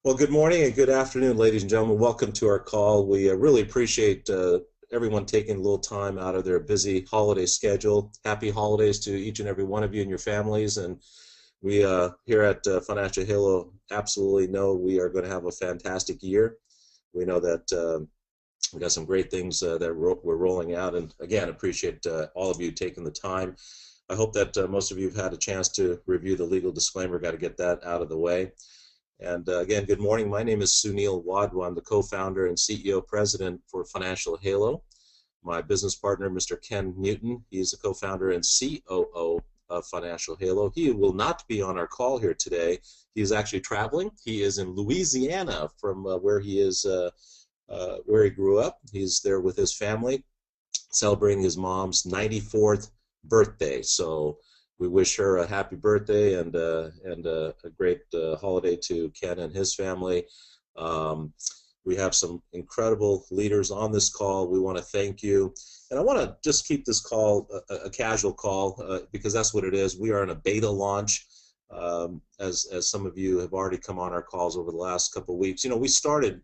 Well, good morning and good afternoon, ladies and gentlemen. Welcome to our call. We really appreciate everyone taking a little time out of their busy holiday schedule. Happy holidays to each and every one of you and your families. And we here at Financial Halo absolutely know we are going to have a fantastic year. We know that we got some great things that we're rolling out. And again, appreciate all of you taking the time. I hope that most of you have had a chance to review the legal disclaimer. Got to get that out of the way. And again, good morning. My name is Sunil Wadhwa. I'm the co-founder and CEO president for Financial Halo. My business partner, Mr. Ken Newton, he is the co-founder and COO of Financial Halo. He will not be on our call here today. He is actually traveling. He is in Louisiana from where he is, where he grew up. He's there with his family, celebrating his mom's 94th birthday. So we wish her a happy birthday and a great holiday to Ken and his family. We have some incredible leaders on this call. We want to thank you. And I want to just keep this call a casual call because that's what it is. We are in a beta launch. As some of you have already come on our calls over the last couple of weeks. You know, we started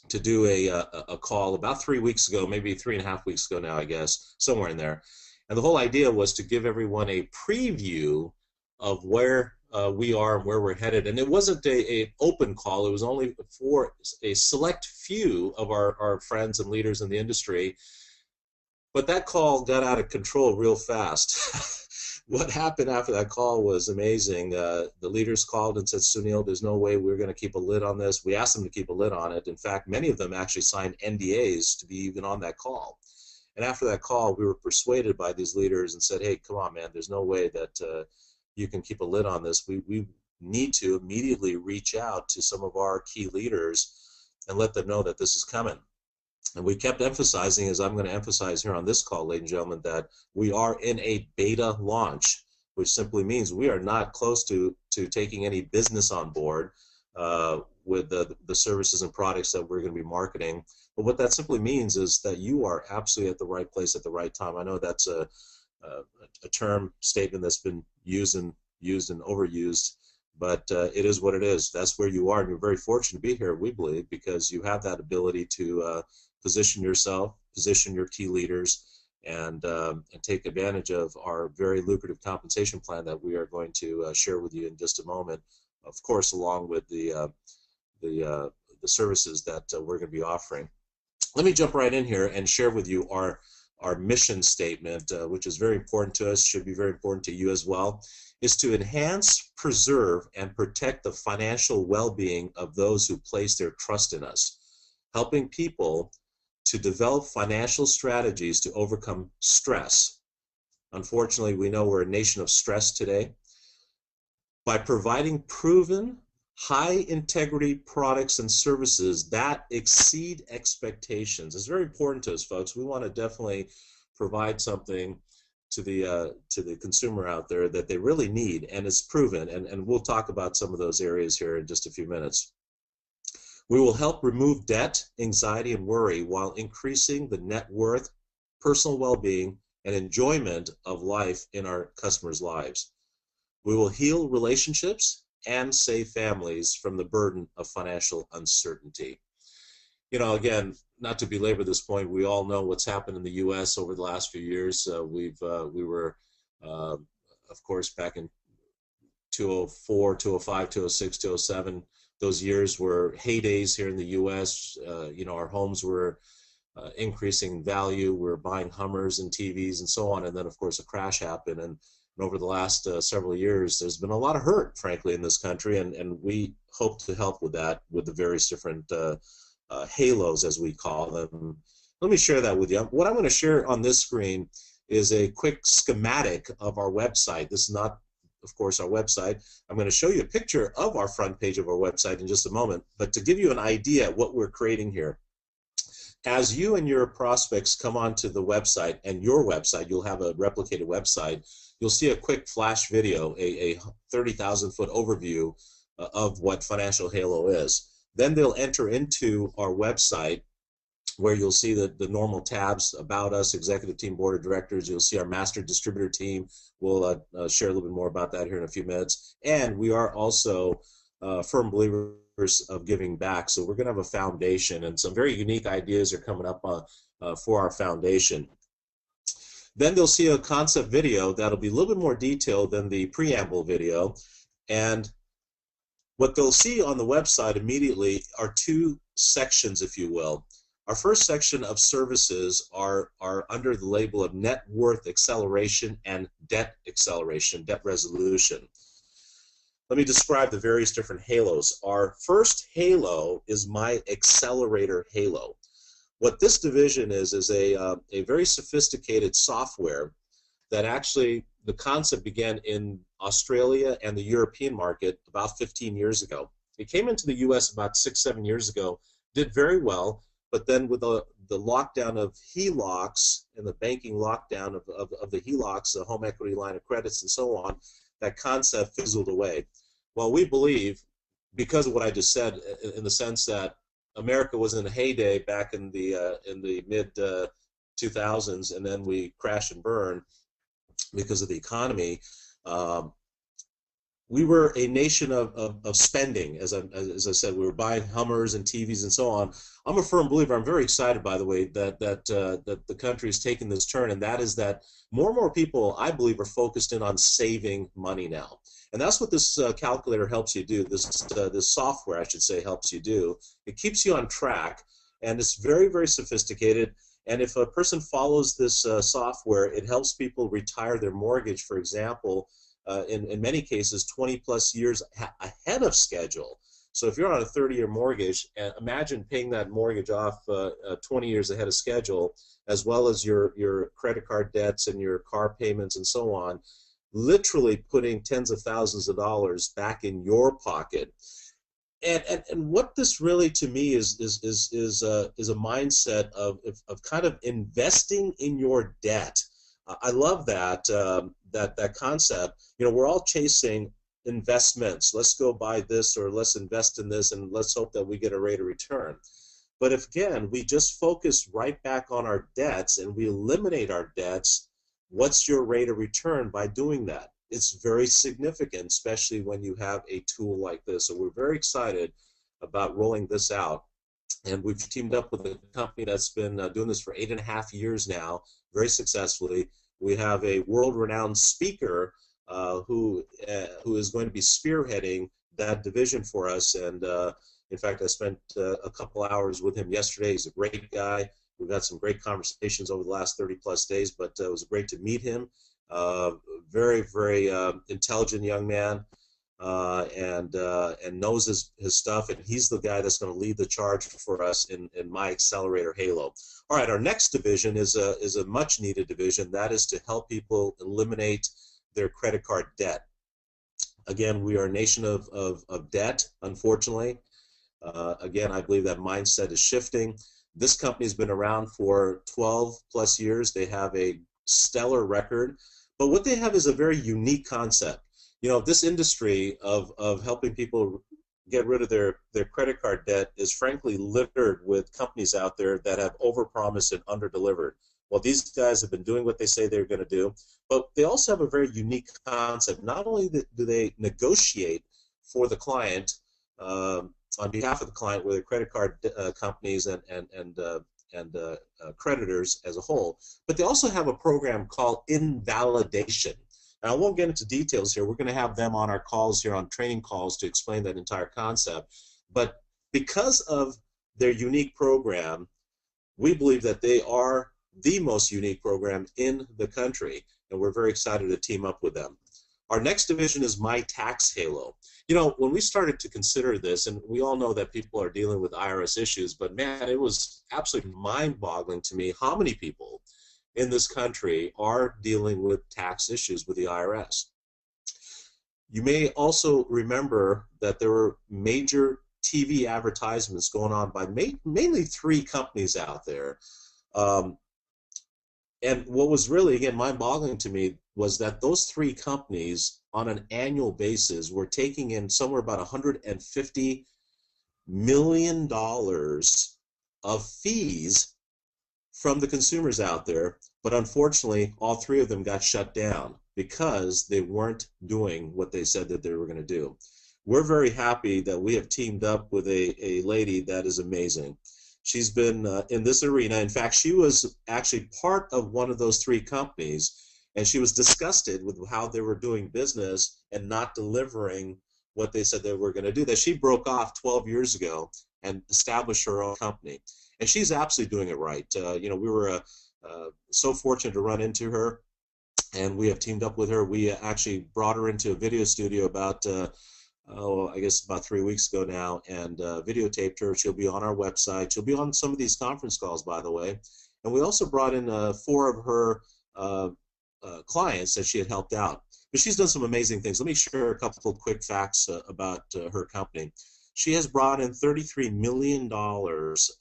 to do a call about 3 weeks ago, maybe 3.5 weeks ago now, I guess, somewhere in there. And the whole idea was to give everyone a preview of where we are and where we're headed. And it wasn't an open call. It was only for a select few of our friends and leaders in the industry. But that call got out of control real fast. What happened after that call was amazing. The leaders called and said, Sunil, there's no way we're going to keep a lid on this. We asked them to keep a lid on it. In fact, many of them actually signed NDAs to be even on that call. And after that call, we were persuaded by these leaders and said, hey, come on, man, there's no way that you can keep a lid on this. We need to immediately reach out to some of our key leaders and let them know that this is coming. And we kept emphasizing, as I'm going to emphasize here on this call, ladies and gentlemen, that we are in a beta launch, which simply means we are not close to taking any business on board with the services and products that we're going to be marketing. But what that simply means is that you are absolutely at the right place at the right time. I know that's a term statement that's been used and overused, but it is what it is. That's where you are, and you're very fortunate to be here, we believe, because you have that ability to position yourself, position your key leaders, and take advantage of our very lucrative compensation plan that we are going to share with you in just a moment. Of course, along with the services that we're going to be offering. Let me jump right in here and share with you our mission statement, which is very important to us, should be very important to you as well, is to enhance, preserve, and protect the financial well-being of those who place their trust in us, helping people to develop financial strategies to overcome stress. Unfortunately, we know we're a nation of stress today. By providing proven, high-integrity products and services that exceed expectations. It's very important to us, folks. We want to definitely provide something to the consumer out there that they really need, and it's proven. And we'll talk about some of those areas here in just a few minutes. We will help remove debt, anxiety, and worry while increasing the net worth, personal well-being, and enjoyment of life in our customers' lives. We will heal relationships and save families from the burden of financial uncertainty. You know, again, not to belabor this point, we all know what's happened in the U.S. over the last few years. We were, of course, back in 2004, 2005, 2006, 2007. Those years were heydays here in the U.S. You know, our homes were increasing value. We were buying Hummers and TVs and so on. And then, of course, a crash happened. And over the last several years, there's been a lot of hurt, frankly, in this country, and we hope to help with that with the various different halos, as we call them. Let me share that with you. What I'm going to share on this screen is a quick schematic of our website. This is not, of course, our website. I'm going to show you a picture of our front page of our website in just a moment, but to give you an idea of what we're creating here. As you and your prospects come onto the website, and your website, you'll have a replicated website, you'll see a quick flash video, a 30,000-foot overview of what Financial Halo is. Then they'll enter into our website where you'll see the normal tabs, About Us, Executive Team, Board of Directors. You'll see our Master Distributor Team. We'll share a little bit more about that here in a few minutes. And we are also firm believers of giving back. So we're going to have a foundation, and some very unique ideas are coming up for our foundation. Then they'll see a concept video that'll be a little bit more detailed than the preamble video. And what they'll see on the website immediately are two sections, if you will. Our first section of services are under the label of net worth acceleration and debt acceleration, debt resolution. Let me describe the various different halos. Our first halo is my accelerator halo. What this division is a very sophisticated software that actually, the concept began in Australia and the European market about 15 years ago. It came into the U.S. about 6-7 years ago, did very well, but then with the lockdown of HELOCs and the banking lockdown of the HELOCs, the home equity line of credits and so on, that concept fizzled away. Well, we believe, because of what I just said, in the sense that America was in a heyday back in the mid 2000s, and then we crash and burn because of the economy. We were a nation of spending, as I said. We were buying Hummers and TVs and so on. I'm a firm believer. I'm very excited, by the way, that the country is taking this turn, and that is that more and more people, I believe, are focused in on saving money now. And that's what this calculator helps you do. This software, I should say, helps you do. It keeps you on track, and it's very, very sophisticated. And if a person follows this software, it helps people retire their mortgage, for example, in many cases 20+ years ahead of schedule. So if you're on a 30-year mortgage, imagine paying that mortgage off 20 years ahead of schedule, as well as your credit card debts and your car payments and so on, literally putting tens of thousands of dollars back in your pocket. And what this really, to me, is a mindset of kind of investing in your debt. I love that that concept. You know, we're all chasing investments. Let's go buy this, or let's invest in this, and let's hope that we get a rate of return. But if, again, we just focus right back on our debts and we eliminate our debts, what's your rate of return by doing that? It's very significant, especially when you have a tool like this. So we're very excited about rolling this out. And we've teamed up with a company that's been doing this for 8.5 years now, very successfully. We have a world-renowned speaker who is going to be spearheading that division for us. And in fact, I spent a couple hours with him yesterday. He's a great guy. We've had some great conversations over the last 30+ days, but it was great to meet him. Very, very intelligent young man, and knows his stuff, and he's the guy that's going to lead the charge for us in my accelerator halo. All right, our next division is a much needed division. That is to help people eliminate their credit card debt. Again, we are a nation of debt, unfortunately. Again, I believe that mindset is shifting. This company's been around for 12+ years. They have a stellar record, but what they have is a very unique concept. You know, this industry of helping people get rid of their credit card debt is frankly littered with companies out there that have overpromised and underdelivered. Well, these guys have been doing what they say they're going to do, but they also have a very unique concept. Not only do they negotiate for the client, on behalf of the client, with their credit card companies and creditors as a whole, but they also have a program called invalidation. Now, I won't get into details here. We're going to have them on our calls here, on training calls, to explain that entire concept. But because of their unique program, we believe that they are the most unique program in the country, and we're very excited to team up with them. Our next division is My Tax Halo. You know, when we started to consider this, and we all know that people are dealing with IRS issues, but man, it was absolutely mind-boggling to me how many people in this country are dealing with tax issues with the IRS. You may also remember that there were major TV advertisements going on by mainly 3 companies out there. And what was really, again, mind-boggling to me was that those 3 companies on an annual basis were taking in somewhere about $150 million of fees from the consumers out there. But unfortunately, all 3 of them got shut down because they weren't doing what they said that they were going to do. we're very happy that we have teamed up with a lady that is amazing. She's been in this arena. In fact, she was actually part of one of those three companies, and she was disgusted with how they were doing business and not delivering what they said they were going to do. That she broke off 12 years ago and established her own company, and she's absolutely doing it right. We were so fortunate to run into her, and we have teamed up with her. We actually brought her into a video studio about I guess about 3 weeks ago now, and videotaped her. She'll be on our website. She'll be on some of these conference calls, by the way. And we also brought in four of her clients that she had helped out. But she's done some amazing things. Let me share a couple of quick facts about her company. She has brought in $33 million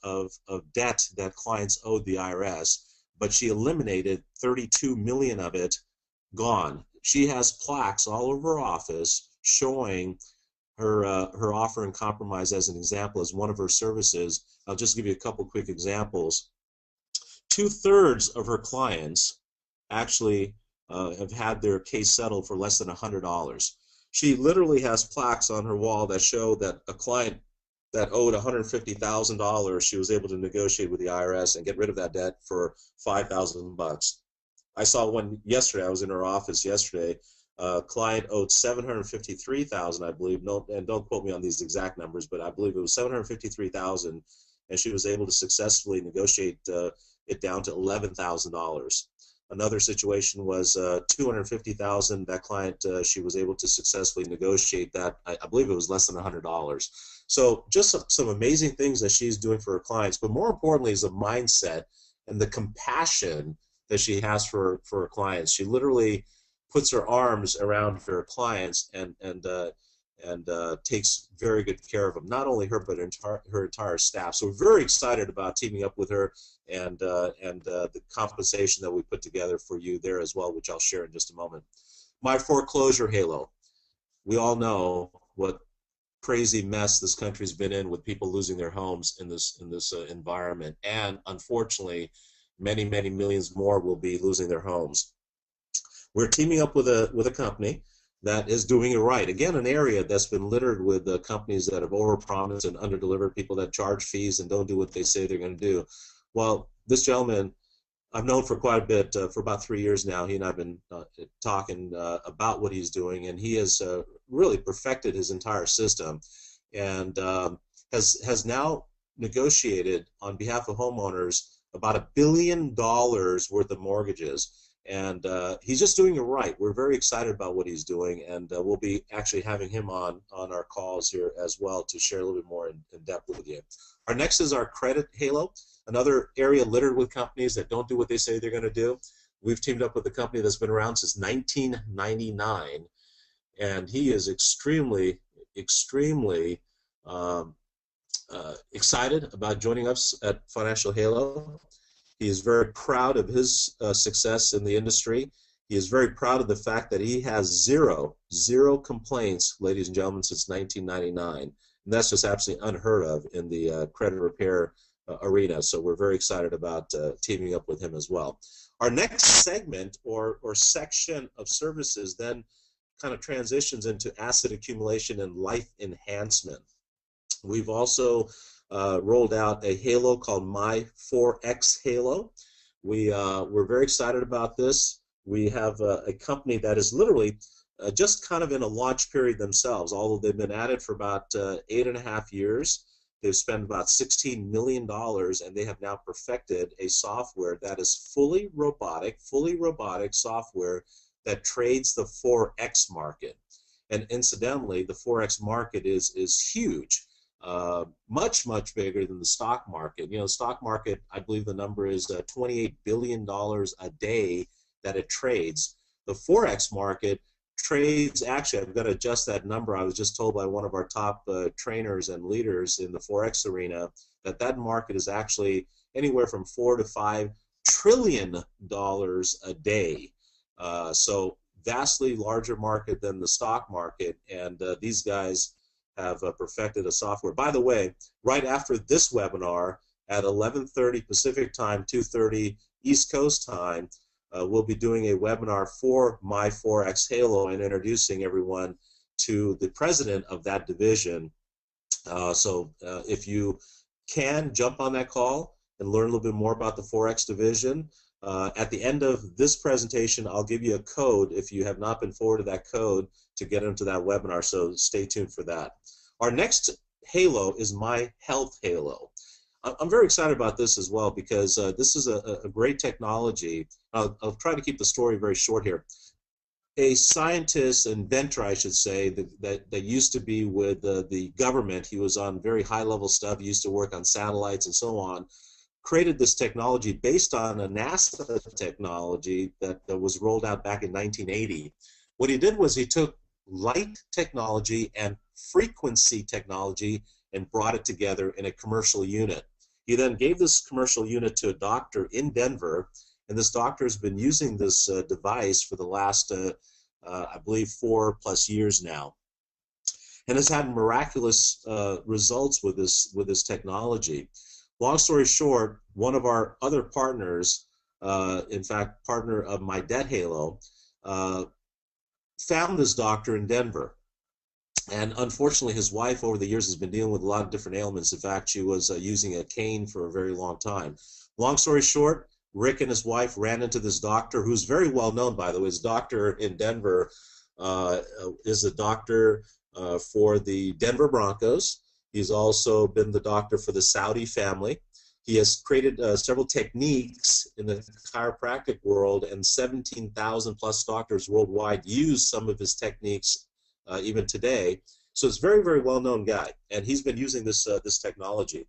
of debt that clients owed the IRS, but she eliminated $32 million of it, gone. She has plaques all over her office showing her offer and compromise as an example, as one of her services. I'll just give you a couple quick examples. 2/3 of her clients actually have had their case settled for less than $100. She literally has plaques on her wall that show that a client that owed $150,000, she was able to negotiate with the IRS and get rid of that debt for $5,000. I saw one yesterday. I was in her office yesterday. Client owed $753,000, I believe. No, and don't quote me on these exact numbers, but I believe it was $753,000, and she was able to successfully negotiate it down to $11,000. Another situation was $250,000. That client, she was able to successfully negotiate that. I believe it was less than $100. So just some amazing things that she's doing for her clients, but more importantly is the mindset and the compassion that she has for her clients. She literally puts her arms around her clients and takes very good care of them. Not only her, but her entire staff. So we're very excited about teaming up with her and the compensation that we put together for you there as well, which I'll share in just a moment. My foreclosure halo. We all know what crazy mess this country's been in with people losing their homes in this environment, and unfortunately, many millions more will be losing their homes. We're teaming up with a company that is doing it right. Again, an area that's been littered with companies that have overpromised and underdelivered, people that charge fees and don't do what they say they're going to do. Well, this gentleman I've known for quite a bit, for about 3 years now. He and I have been talking about what he's doing, and he has really perfected his entire system, and has now negotiated on behalf of homeowners about $1 billion worth of mortgages. And he's just doing it right. We're very excited about what he's doing, and we'll be actually having him on our calls here as well to share a little bit more in depth with you. Our next is our credit halo, another area littered with companies that don't do what they say they're going to do. We've teamed up with a company that's been around since 1999, and he is extremely excited about joining us at Financial Halo. He is very proud of his success in the industry. He is very proud of the fact that he has zero complaints, ladies and gentlemen, since 1999. And that's just absolutely unheard of in the credit repair arena. So we're very excited about teaming up with him as well. Our next segment or section of services then kind of transitions into asset accumulation and life enhancement. We've also rolled out a halo called My 4X Halo. We're very excited about this. We have a company that is literally just kind of in a launch period themselves, although they've been at it for about 8.5 years. They've spent about $16 million, and they have now perfected a software that is fully robotic software that trades the Forex market. And incidentally, the Forex market is huge. Much bigger than the stock market. You know, the stock market, I believe the number is $28 billion a day that it trades. The Forex market trades, actually, I've got to adjust that number. I was just told by one of our top trainers and leaders in the Forex arena that market is actually anywhere from $4 to $5 trillion a day. So vastly larger market than the stock market, and these guys have perfected a software. By the way, right after this webinar at 11:30 Pacific time, 2:30 East Coast time, we'll be doing a webinar for My 4X Halo and introducing everyone to the president of that division. If you can jump on that call and learn a little bit more about the Forex division. At the end of this presentation, I'll give you a code if you have not been forwarded that code to get into that webinar, so stay tuned for that. Our next halo is My Health Halo. I'm very excited about this as well because this is a great technology. I'll try to keep the story very short here. A scientist, inventor, I should say, that used to be with the government. He was on very high-level stuff. He used to work on satellites and so on. Created this technology based on a NASA technology that was rolled out back in 1980. What he did was he took light technology and frequency technology and brought it together in a commercial unit. He then gave this commercial unit to a doctor in Denver, and this doctor has been using this device for the last, I believe, 4+ years now, and has had miraculous results with this technology. Long story short, one of our other partners, in fact, partner of My Debt Halo, found this doctor in Denver. And unfortunately, his wife over the years has been dealing with a lot of different ailments. In fact, she was using a cane for a very long time. Long story short, Rick and his wife ran into this doctor, who's very well known, by the way. His doctor in Denver is a doctor for the Denver Broncos. He's also been the doctor for the Saudi family. He has created several techniques in the chiropractic world, and 17,000 plus doctors worldwide use some of his techniques even today. So it's a very, very well-known guy, and he's been using this technology.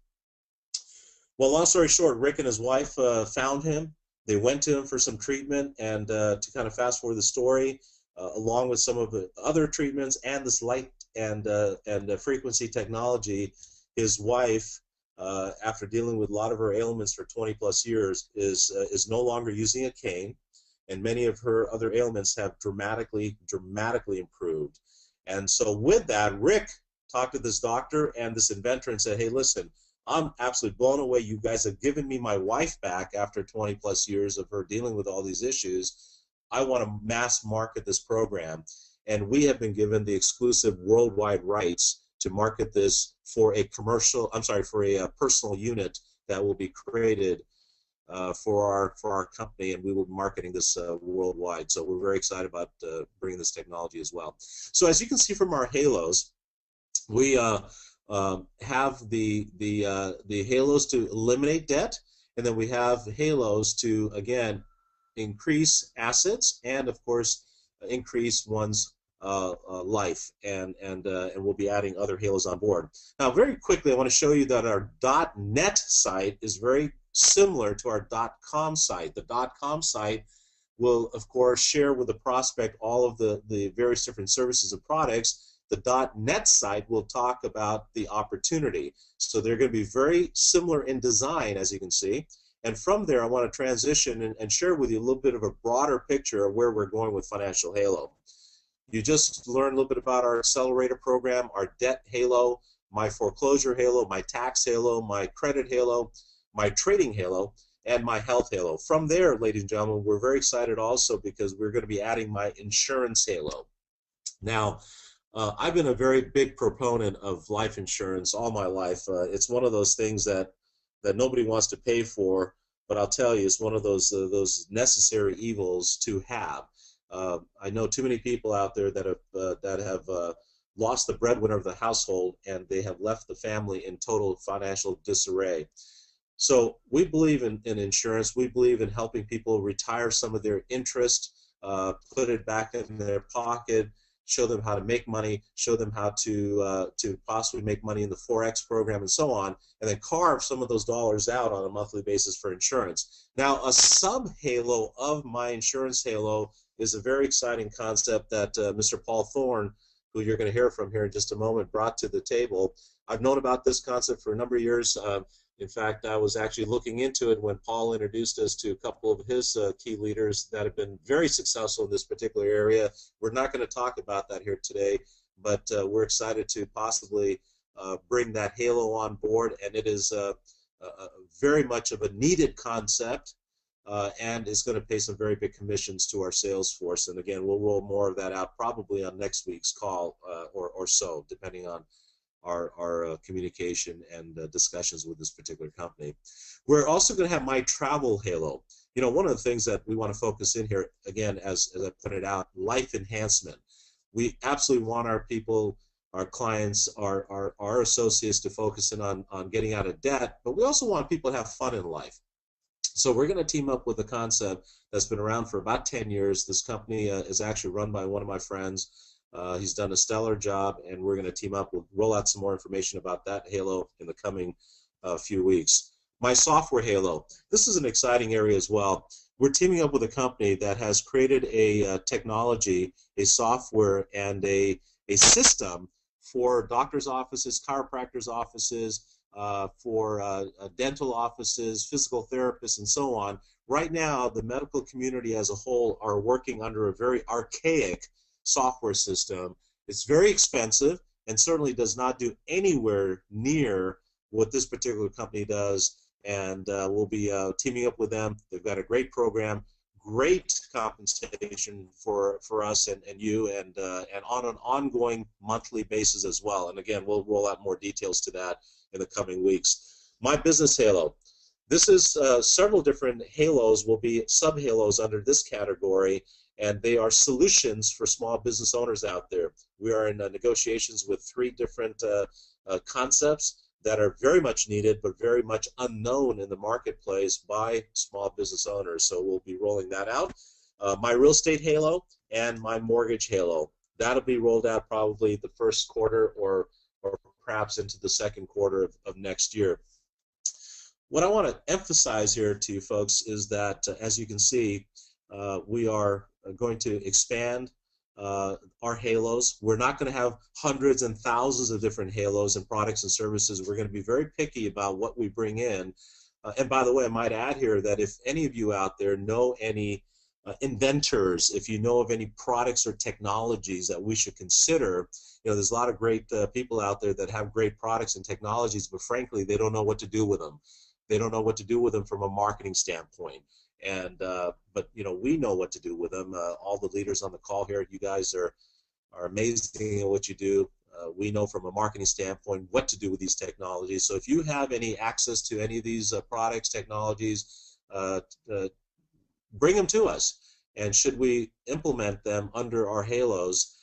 Well, long story short, Rick and his wife found him. They went to him for some treatment, and to kind of fast forward the story, along with some of the other treatments and this light and frequency technology, his wife, after dealing with a lot of her ailments for 20+ years, is no longer using a cane, and many of her other ailments have dramatically improved. And so with that, Rick talked to this doctor and this inventor and said, hey, listen, I'm absolutely blown away. You guys have given me my wife back after 20+ years of her dealing with all these issues. I want to mass market this program. And we have been given the exclusive worldwide rights to market this for a personal unit that will be created for our company, and we will be marketing this worldwide. So we're very excited about bringing this technology as well. So as you can see from our halos, we have the halos to eliminate debt, and then we have halos to, again, increase assets and, of course, increase one's life, and we'll be adding other halos on board. Now, very quickly, I want to show you that our .net site is very similar to our .com site. The .com site will, of course, share with the prospect all of the various different services and products. The .net site will talk about the opportunity. So they're going to be very similar in design, as you can see. And from there, I want to transition and share with you a little bit of a broader picture of where we're going with Financial Halo. You just learned a little bit about our accelerator program, our debt halo, my foreclosure halo, my tax halo, my credit halo, my trading halo, and my health halo. From there, ladies and gentlemen, we're very excited also because we're going to be adding my insurance halo. Now, I've been a very big proponent of life insurance all my life. It's one of those things that nobody wants to pay for, but I'll tell you, it's one of those necessary evils to have. I know too many people out there that have lost the breadwinner of the household, and they have left the family in total financial disarray. So we believe in insurance. We believe in helping people retire some of their interest, put it back in their pocket, show them how to make money, show them how to possibly make money in the Forex program and so on, and then carve some of those dollars out on a monthly basis for insurance. Now, a sub-halo of my insurance halo is a very exciting concept that Mr. Paul Thorne, who you're going to hear from here in just a moment, brought to the table. I've known about this concept for a number of years. In fact, I was actually looking into it when Paul introduced us to a couple of his key leaders that have been very successful in this particular area. We're not going to talk about that here today, but we're excited to possibly bring that halo on board, and it is very much of a needed concept. and is going to pay some very big commissions to our sales force. And again, we'll roll more of that out probably on next week's call or so, depending on our communication and discussions with this particular company. We're also going to have my travel halo. You know, one of the things that we want to focus in here, again, as I pointed out, life enhancement. We absolutely want our people, our clients, our associates to focus in on getting out of debt, but we also want people to have fun in life. So we're going to team up with a concept that's been around for about 10 years. This company is actually run by one of my friends. He's done a stellar job, and we're going to team up. We'll roll out some more information about that halo in the coming few weeks. My software halo. This is an exciting area as well. We're teaming up with a company that has created a technology, a software, and a system for doctors' offices, chiropractors' offices, for dental offices, physical therapists, and so on. Right now, the medical community as a whole are working under a very archaic software system. It's very expensive and certainly does not do anywhere near what this particular company does. And we'll be teaming up with them. They've got a great program, great compensation for us and you, and on an ongoing monthly basis as well. And again, we'll roll out more details to that in the coming weeks. My business halo. This is several different halos, will be sub-halos under this category, and they are solutions for small business owners out there. We are in negotiations with 3 different concepts that are very much needed but very much unknown in the marketplace by small business owners. So we'll be rolling that out. My real estate halo and my mortgage halo. That'll be rolled out probably the first quarter or perhaps into the second quarter of next year. What I want to emphasize here to you folks is that, as you can see, we are going to expand our halos. We're not going to have hundreds and thousands of different halos and products and services. We're going to be very picky about what we bring in. And by the way, I might add here that if any of you out there know any inventors, if you know of any products or technologies that we should consider, you know, there's a lot of great people out there that have great products and technologies, but frankly, they don't know what to do with them. They don't know what to do with them from a marketing standpoint. And but you know, we know what to do with them. All the leaders on the call here, you guys are amazing at what you do. We know from a marketing standpoint what to do with these technologies. So if you have any access to any of these products, technologies, bring them to us. And should we implement them under our halos,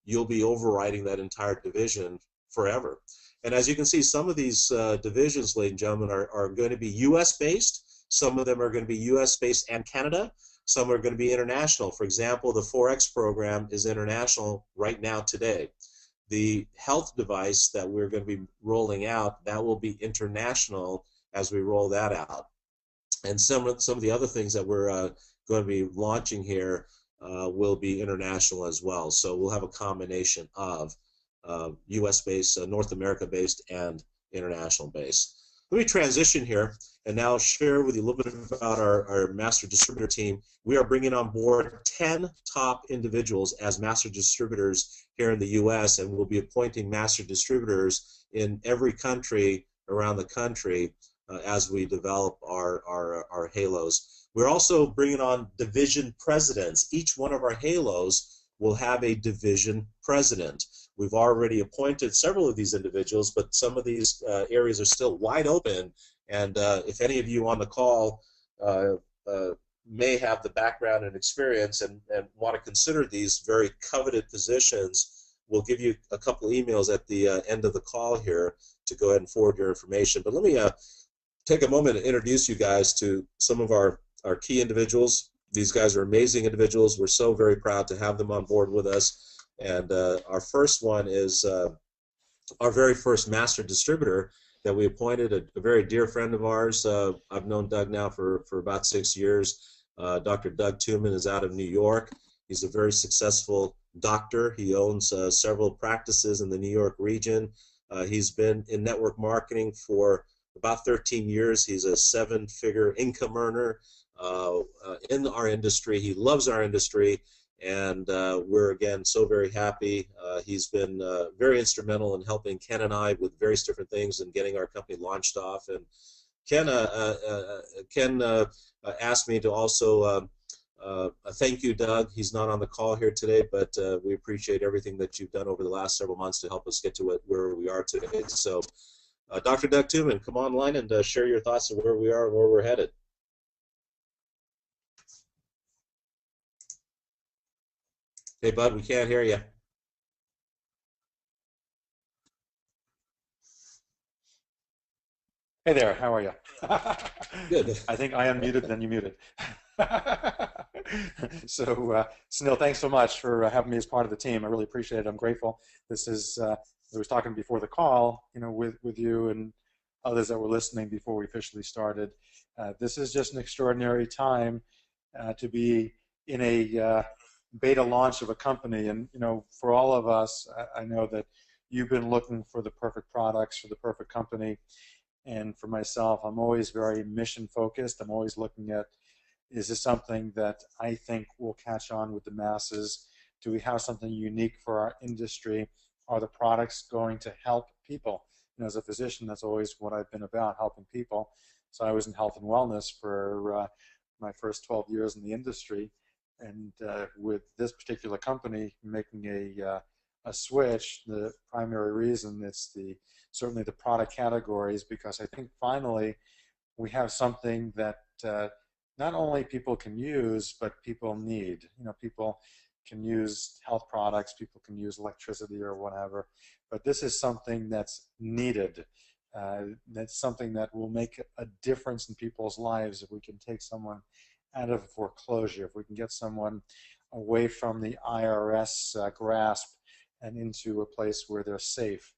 you'll be overriding that entire division forever. And as you can see, some of these divisions, ladies and gentlemen, are going to be U.S. based. Some of them are going to be U.S. based and Canada. Some are going to be international. For example, the Forex program is international right now today. The health device that we're going to be rolling out, that will be international as we roll that out. And some of the other things that we're going to be launching here will be international as well. So we'll have a combination of U.S.-based, North America-based, and international-based. Let me transition here and now share with you a little bit about our master distributor team. We are bringing on board 10 top individuals as master distributors here in the U.S., and we'll be appointing master distributors in every country around the country as we develop our halos. We're also bringing on division presidents. Each one of our halos will have a division president. We've already appointed several of these individuals, but some of these areas are still wide open. And if any of you on the call may have the background and experience and want to consider these very coveted positions, we'll give you a couple of emails at the end of the call here to go ahead and forward your information. But let me take a moment to introduce you guys to some of our key individuals. These guys are amazing individuals. We're so very proud to have them on board with us. And our first one is our very first master distributor that we appointed, a very dear friend of ours. I've known Doug now for about 6 years. Dr. Doug Tuman is out of New York. He's a very successful doctor. He owns several practices in the New York region. He's been in network marketing for about 13 years. He's a 7-figure income earner in our industry. He loves our industry, and we're again so very happy. He's been very instrumental in helping Ken and I with various different things and getting our company launched off. And Ken asked me to also thank you, Doug. He's not on the call here today, but we appreciate everything that you've done over the last several months to help us get to where we are today. So, Dr. Doug Tooman, come online and share your thoughts of where we are and where we're headed. Hey, bud, we can't hear you. Hey there, how are you? Good. I think I unmuted, then you muted. So, Sunil, thanks so much for having me as part of the team. I really appreciate it. I'm grateful. This is, I was talking before the call, with you and others that were listening before we officially started. This is just an extraordinary time to be in a beta launch of a company. And, for all of us, I know that you've been looking for the perfect products, for the perfect company. And for myself, I'm always very mission focused. I'm always looking at, is this something that I think will catch on with the masses? Do we have something unique for our industry? Are the products going to help people? As a physician, that's always what I've been about, helping people. So I was in health and wellness for my first 12 years in the industry. And with this particular company making a switch, the primary reason it's certainly the product categories, because I think finally we have something that not only people can use, but people need. People can use health products, people can use electricity or whatever, but this is something that's needed. That's something that will make a difference in people's lives if we can take someone out of foreclosure, if we can get someone away from the IRS grasp and into a place where they're safe,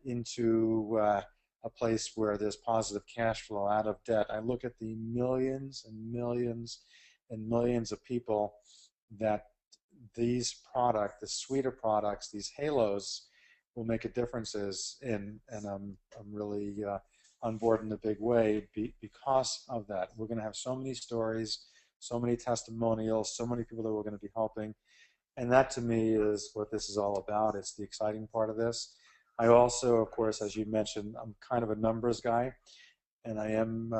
into a place where there's positive cash flow, out of debt. I look at the millions and millions and millions of people that these products, the suite of products, these halos, will make a differences in, and I'm really on board in a big way because of that. We're going to have so many stories, so many testimonials, so many people that we're going to be helping. And that to me is what this is all about. It's the exciting part of this. I also, of course, as you mentioned, I'm kind of a numbers guy, and I am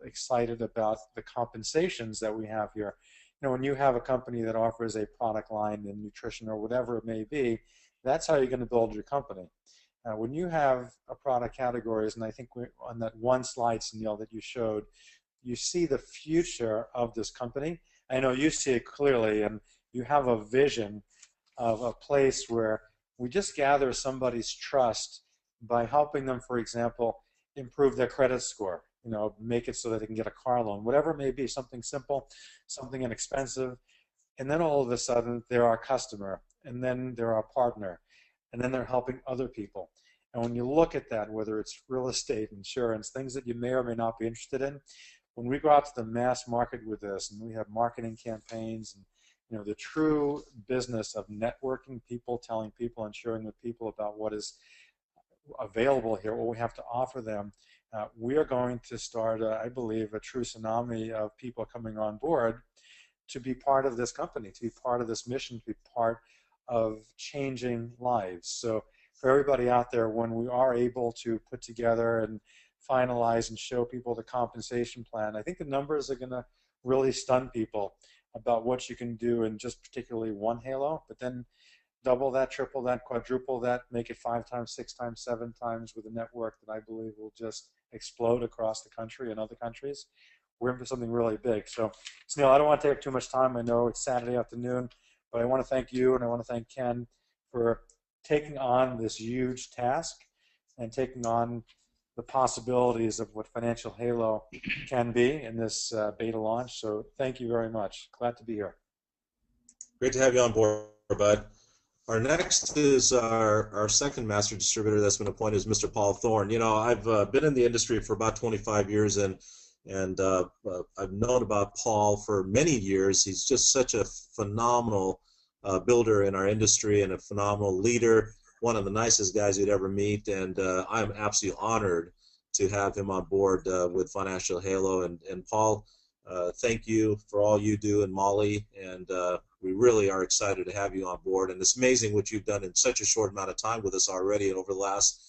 excited about the compensations that we have here. When you have a company that offers a product line in nutrition or whatever it may be, that's how you're going to build your company. When you have a product categories, and I think on that one slide, Sunil, that you showed, you see the future of this company. I know you see it clearly, and you have a vision of a place where we just gather somebody's trust by helping them, for example, improve their credit score, make it so that they can get a car loan, whatever it may be, something simple, something inexpensive. And then all of a sudden, they're our customer, and then they're our partner, and then they're helping other people. And when you look at that, whether it's real estate, insurance, things that you may or may not be interested in, when we go out to the mass market with this, and we have marketing campaigns, and the true business of networking people, telling people, and sharing with people about what is available here, what we have to offer them, we are going to start, I believe, a true tsunami of people coming on board to be part of this company, to be part of this mission, to be part of changing lives. So for everybody out there, when we are able to put together and finalize and show people the compensation plan, I think the numbers are going to really stun people about what you can do in just particularly one halo, but then double that, triple that, quadruple that, make it 5 times, 6 times, 7 times with a network that I believe will just explode across the country and other countries. We're in for something really big. So, Sunil, I don't want to take too much time. I know it's Saturday afternoon, but I want to thank you and I want to thank Ken for taking on this huge task and taking on the possibilities of what Financial Halo can be in this beta launch. So thank you very much. Glad to be here. Great to have you on board, bud. Our next is our second master distributor that's been appointed is Mr. Paul Thorne. I've been in the industry for about 25 years, and I've known about Paul for many years. He's just such a phenomenal builder in our industry and a phenomenal leader, one of the nicest guys you'd ever meet, and I'm absolutely honored to have him on board with Financial Halo. And Paul, thank you for all you do, and Molly, and we really are excited to have you on board. And it's amazing what you've done in such a short amount of time with us already, and over the last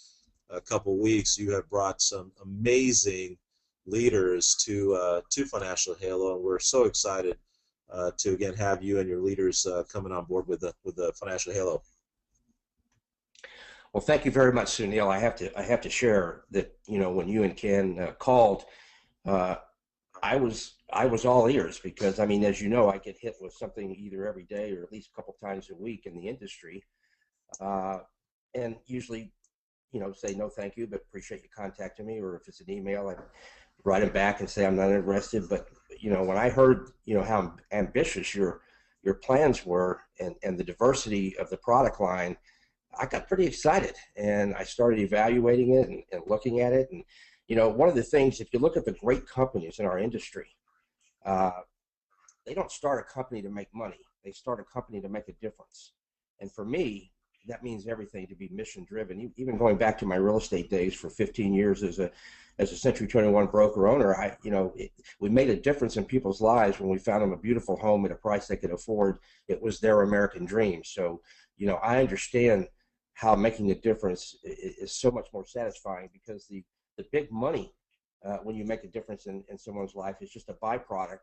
couple of weeks you have brought some amazing leaders to Financial Halo, and we're so excited to again have you and your leaders coming on board with the Financial Halo. Well, thank you very much, Sunil. I have to share that, when you and Ken called, uh, I was all ears because, I mean, as you know, I get hit with something either every day or at least a couple times a week in the industry, uh, and usually, say no, thank you, but appreciate you contacting me. Or if it's an email, I write them back and say I'm not interested. But when I heard how ambitious your plans were and the diversity of the product line, I got pretty excited and I started evaluating it and looking at it. And, one of the things, if you look at the great companies in our industry, uh, they don't start a company to make money. They start a company to make a difference. And for me, that means everything to be mission driven. Even going back to my real estate days for 15 years as a Century 21 broker owner, we made a difference in people's lives when we found them a beautiful home at a price they could afford. It was their American dream. So, I understand how making a difference is so much more satisfying because the big money when you make a difference in someone's life is just a byproduct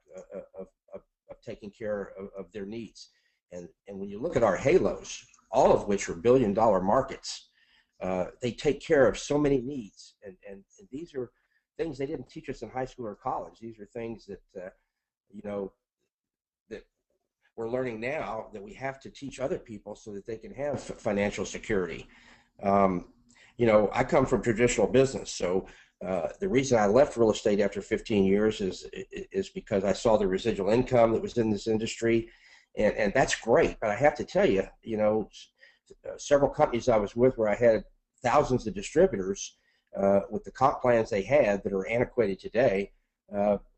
of taking care of their needs. And when you look at our halos, all of which are billion-dollar markets, they take care of so many needs. And these are things they didn't teach us in high school or college. These are things that, that we're learning now that we have to teach other people so that they can have financial security. Um, I come from traditional business, so the reason I left real estate after 15 years is because I saw the residual income that was in this industry, and that's great. But I have to tell you, several companies I was with where I had thousands of distributors with the comp plans they had that are antiquated today,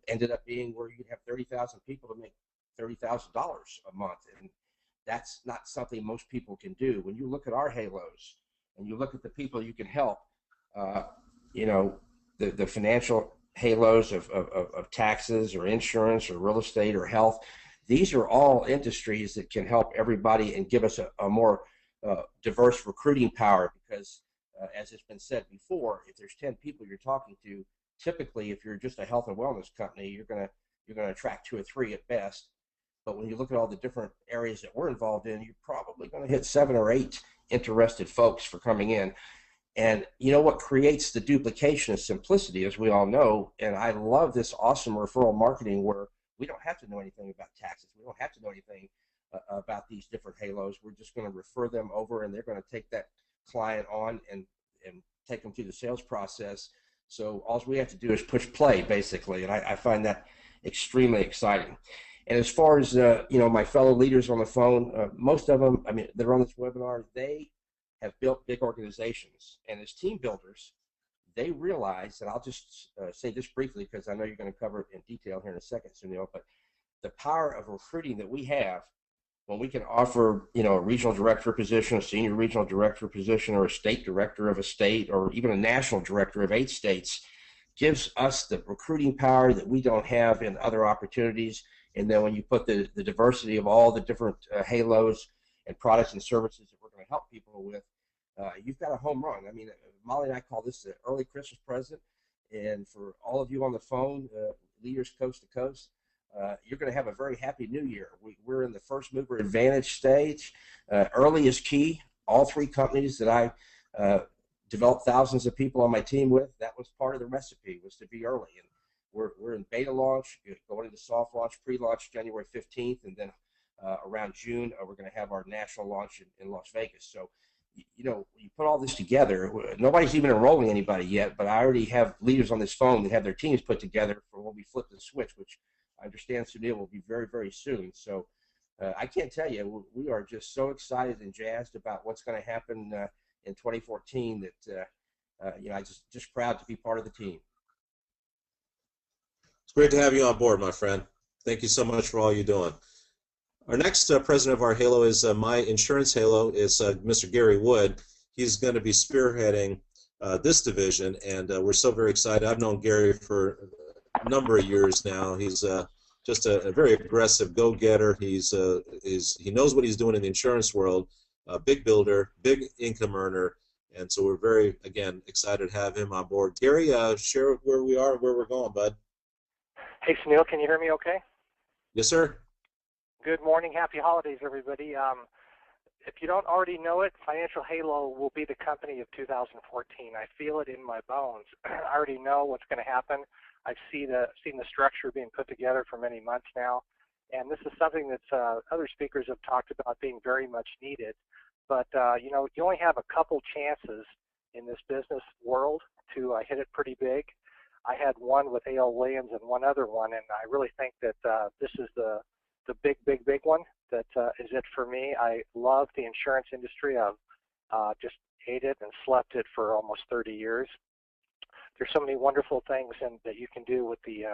ended up being where you'd have 30,000 people to make $30,000 a month, and that's not something most people can do. When you look at our halos and you look at the people you can help, uh, you know, the financial halos of taxes or insurance or real estate or health, these are all industries that can help everybody and give us a more diverse recruiting power because, as has been said before, if there's 10 people you're talking to, typically if you're just a health and wellness company, you're gonna attract 2 or 3 at best. But when you look at all the different areas that we're involved in, you're probably going to hit 7 or 8 interested folks for coming in. And what creates the duplication is simplicity, as we all know. And I love this awesome referral marketing where we don't have to know anything about taxes. We don't have to know anything about these different halos. We're just going to refer them over, and they're going to take that client on and take them through the sales process. So all we have to do is push play, basically. And I find that extremely exciting. And as far as my fellow leaders on the phone, most of them, I mean, that are on this webinar, they have built big organizations, and as team builders, they realize, and I'll just say this briefly because I know you're going to cover it in detail here in a second, Sunil, but the power of recruiting that we have when we can offer, a regional director position, a senior regional director position, or a state director of a state, or even a national director of 8 states, gives us the recruiting power that we don't have in other opportunities. And then when you put the diversity of all the different halos and products and services that we're going to help people with, you've got a home run. I mean, Molly and I call this the early Christmas present. And for all of you on the phone, leaders coast to coast, you're going to have a very happy new year. We're in the first mover advantage stage. Early is key. All 3 companies that I developed thousands of people on my team with, that was part of the recipe, was to be early. And we're in beta launch, going into soft launch, pre-launch January 15th, and then around June, we're going to have our national launch in Las Vegas. So, you put all this together, nobody's even enrolling anybody yet, but I already have leaders on this phone that have their teams put together for when we flip the switch, which I understand Sunil will be very, very soon. So I can't tell you, we are just so excited and jazzed about what's going to happen in 2014 that, I just proud to be part of the team. It's great to have you on board, my friend. Thank you so much for all you're doing. Our next president of our Halo is my insurance Halo is Mr. Gary Wood. He's going to be spearheading this division, and we're so very excited. I've known Gary for a number of years now. He's just a very aggressive go-getter. He knows what he's doing in the insurance world, a big builder, big income earner, And so we're very, again, excited to have him on board. Gary, share where we are and where we're going, bud. Hey, Sunil, can you hear me okay? Yes, sir. Good morning. Happy holidays, everybody. If you don't already know it, Financial Halo will be the company of 2014. I feel it in my bones. I already know what's going to happen. I've seen the structure being put together for many months now. And this is something that other speakers have talked about being very much needed. But, you know, you only have a couple chances in this business world to hit it pretty big. I had one with A.L. Williams and one other one, and I really think that this is the big, big, big one that is it for me. I love the insurance industry. I've just ate it and slept it for almost 30 years. There's so many wonderful things that you can do with the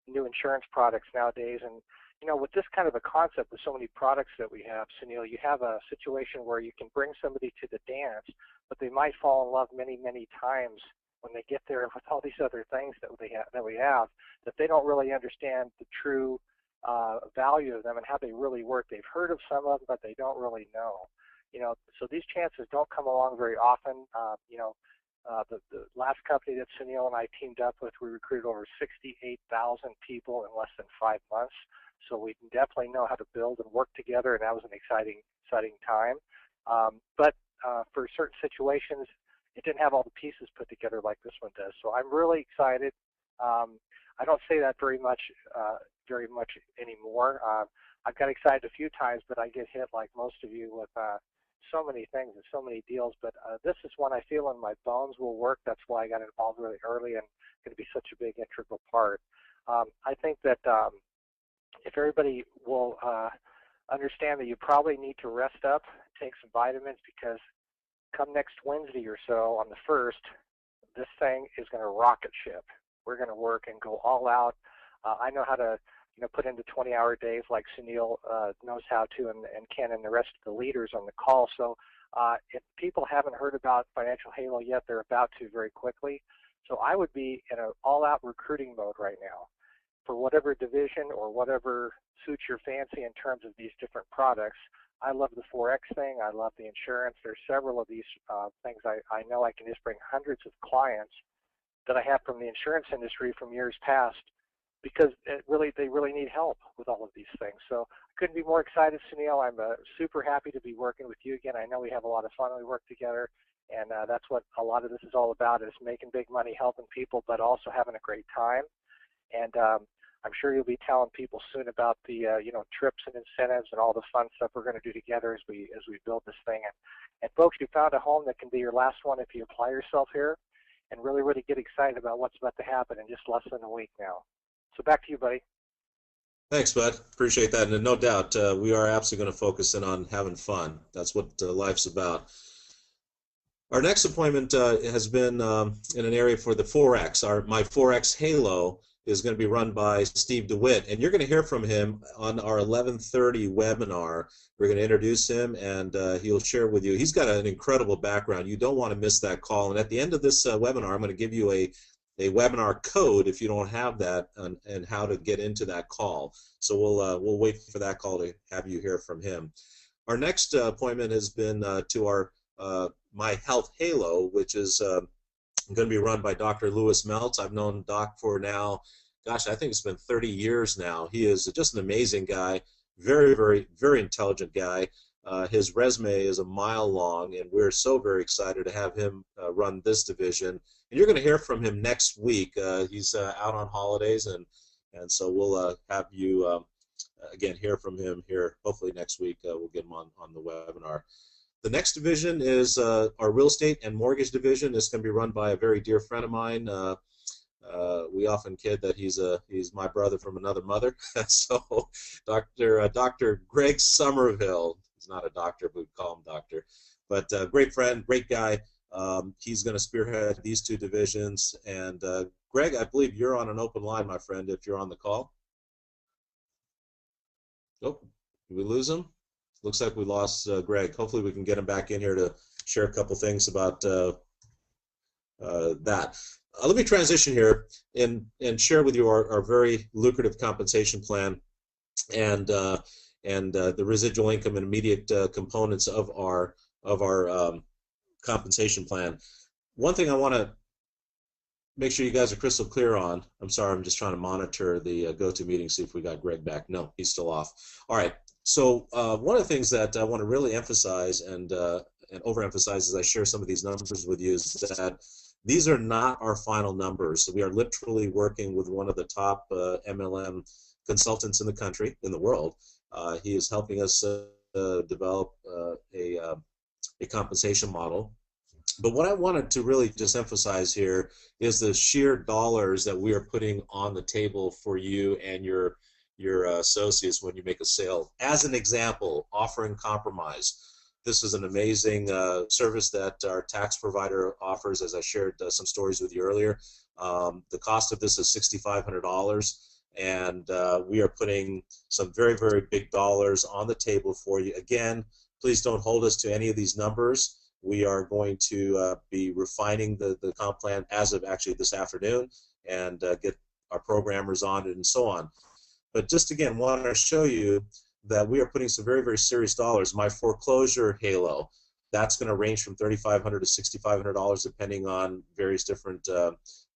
new insurance products nowadays. And, you know, with this kind of a concept with so many products that we have, Sunil, you have a situation where you can bring somebody to the dance, but they might fall in love many, many times when they get there with all these other things that we have, that they don't really understand the true value of them and how they really work. They've heard of some of them, but they don't really know. You know, so these chances don't come along very often. You know, the last company that Sunil and I teamed up with, we recruited over 68,000 people in less than 5 months. So we definitely know how to build and work together, and that was an exciting time. But for certain situations, it didn't have all the pieces put together like this one does. So I'm really excited. I don't say that very much anymore. I've got excited a few times, but I get hit like most of you with so many things and so many deals. But this is one I feel in my bones will work. That's why I got involved really early and going to be such a big integral part. I think that if everybody will understand that you probably need to rest up, take some vitamins, because come next Wednesday or so on the 1st, this thing is going to rocket ship. We're going to work and go all out. I know how to, you know, put into 20-hour days like Sunil knows how to, and Ken and the rest of the leaders on the call. So if people haven't heard about Financial Halo yet, they're about to very quickly. So I would be in an all-out recruiting mode right now for whatever division or whatever suits your fancy in terms of these different products. I love the Forex thing. I love the insurance. There's several of these things. I know I can just bring hundreds of clients that I have from the insurance industry from years past, because they really need help with all of these things. So I couldn't be more excited, Sunil. I'm super happy to be working with you again. I know we have a lot of fun when we work together, and that's what a lot of this is all about, is making big money, helping people, but also having a great time. And I'm sure you'll be telling people soon about the you know, trips and incentives and all the fun stuff we're going to do together as we build this thing. And folks, you found a home that can be your last one if you apply yourself here, and really, really get excited about what's about to happen in just less than a week now. So back to you, buddy. Thanks, bud. Appreciate that. And no doubt, we are absolutely going to focus in on having fun. That's what life's about. Our next appointment has been in an area for the Forex. My Forex Halo is going to be run by Steve DeWitt, and you're going to hear from him on our 11:30 webinar. We're going to introduce him, and he'll share with you. He's got an incredible background. You don't want to miss that call. And at the end of this webinar, I'm going to give you a webinar code if you don't have that, and how to get into that call. So we'll wait for that call to have you hear from him. Our next appointment has been to our My Health Halo, which is going to be run by Dr. Lewis Meltz. I've known Doc for now, gosh, I think it's been 30 years now. He is just an amazing guy, very, very, very intelligent guy. His resume is a mile long, and we're so very excited to have him run this division. And you're going to hear from him next week. He's out on holidays, and so we'll have you again hear from him here. Hopefully next week we'll get him on the webinar. The next division is our real estate and mortgage division. It's going to be run by a very dear friend of mine. We often kid that he's my brother from another mother. So Dr. Greg Somerville. He's not a doctor, but we call him doctor. But great friend, great guy. He's going to spearhead these two divisions. And Greg, I believe you're on an open line, my friend, if you're on the call. Oh, did we lose him? Looks like we lost Greg. Hopefully we can get him back in here to share a couple things about that. Let me transition here and share with you our very lucrative compensation plan and the residual income and immediate components of our compensation plan. One thing I want to make sure you guys are crystal clear on. I'm sorry, I'm just trying to monitor the GoToMeeting, see if we got Greg back. No, he's still off. All right. So one of the things that I want to really emphasize and overemphasize as I share some of these numbers with you is that these are not our final numbers. So we are literally working with one of the top MLM consultants in the country, in the world. He is helping us develop a compensation model. But what I wanted to really just emphasize here is the sheer dollars that we are putting on the table for you and your associates when you make a sale. As an example, offering compromise. This is an amazing service that our tax provider offers, as I shared some stories with you earlier. The cost of this is $6,500, and we are putting some very, very big dollars on the table for you. Again, please don't hold us to any of these numbers. We are going to be refining the comp plan as of actually this afternoon and get our programmers on it and so on. But just again, want to show you that we are putting some very, very serious dollars. My foreclosure halo, that's going to range from $3,500 to $6,500 depending on various different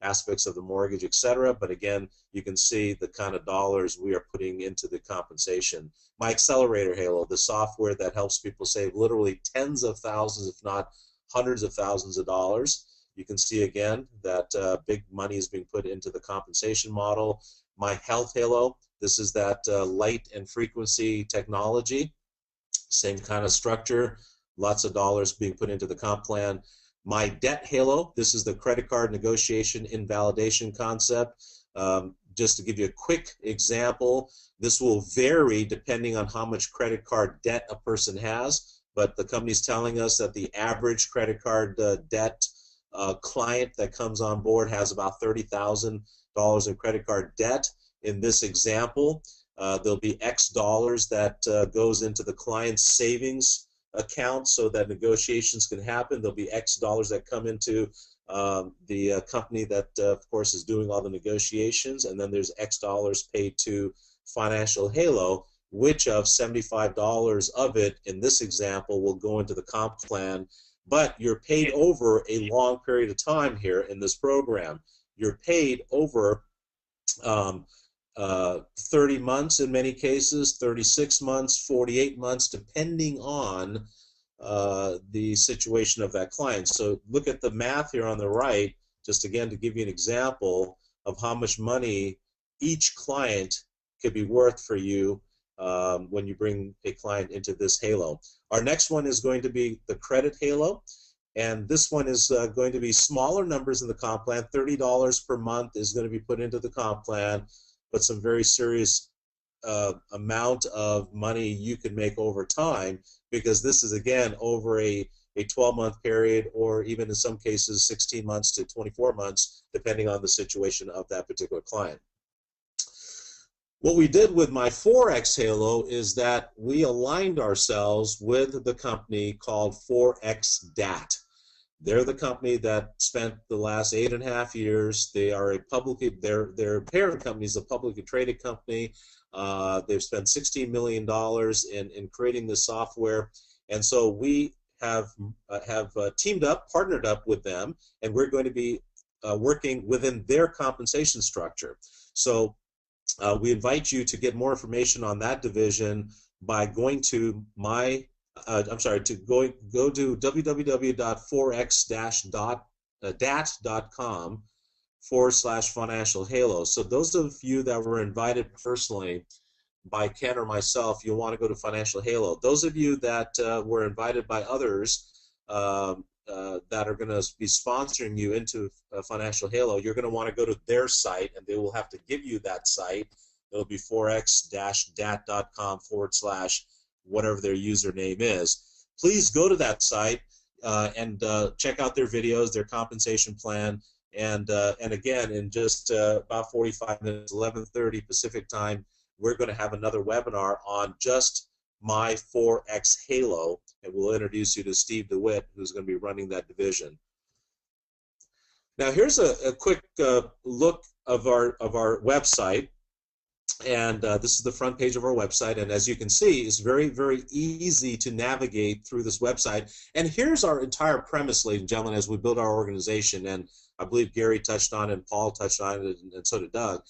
aspects of the mortgage, etc. But again, you can see the kind of dollars we are putting into the compensation. My accelerator halo, the software that helps people save literally tens of thousands, if not hundreds of thousands of dollars. You can see again that big money is being put into the compensation model. My health halo, this is that light and frequency technology, same kind of structure, lots of dollars being put into the comp plan. My debt halo, this is the credit card negotiation invalidation concept. Just to give you a quick example, this will vary depending on how much credit card debt a person has, but the company's telling us that the average credit card debt client that comes on board has about $30,000 in credit card debt. In this example, there'll be X dollars that goes into the client's savings account so that negotiations can happen. There'll be X dollars that come into the company that, of course, is doing all the negotiations, and then there's X dollars paid to Financial Halo, which of $75 of it, in this example, will go into the comp plan. But you're paid over a long period of time here in this program. You're paid over 30 months in many cases, 36 months, 48 months, depending on the situation of that client. So look at the math here on the right, just again to give you an example of how much money each client could be worth for you when you bring a client into this halo. Our next one is going to be the credit halo, and this one is going to be smaller numbers in the comp plan. $30 per month is going to be put into the comp plan, but some very serious amount of money you can make over time, because this is again over a 12-month period, or even in some cases 16 months to 24 months, depending on the situation of that particular client. What we did with my Forex Halo is that we aligned ourselves with the company called Forex DAT. They're the company that spent the last 8.5 years. They are a publicly, their parent company is a publicly traded company. They've spent $16 million in creating this software, and so we have teamed up, partnered up with them, and we're going to be working within their compensation structure. So we invite you to get more information on that division by going to go to www.forex-dat.com/financial halo. So those of you that were invited personally by Ken or myself, you'll want to go to Financial Halo. Those of you that were invited by others that are going to be sponsoring you into Financial Halo, you're going to want to go to their site, and they will have to give you that site. It'll be forex-dat.com/ whatever their username is. Please go to that site and check out their videos, their compensation plan, and again, in just about 45 minutes, 11:30 Pacific time, we're going to have another webinar on just my Forex Halo, and we'll introduce you to Steve DeWitt, who's going to be running that division. Now, here's a quick look of our website. And this is the front page of our website. And as you can see, it's very, very easy to navigate through this website. And here's our entire premise, ladies and gentlemen, as we build our organization. And I believe Gary touched on it, and Paul touched on it, and so did Doug.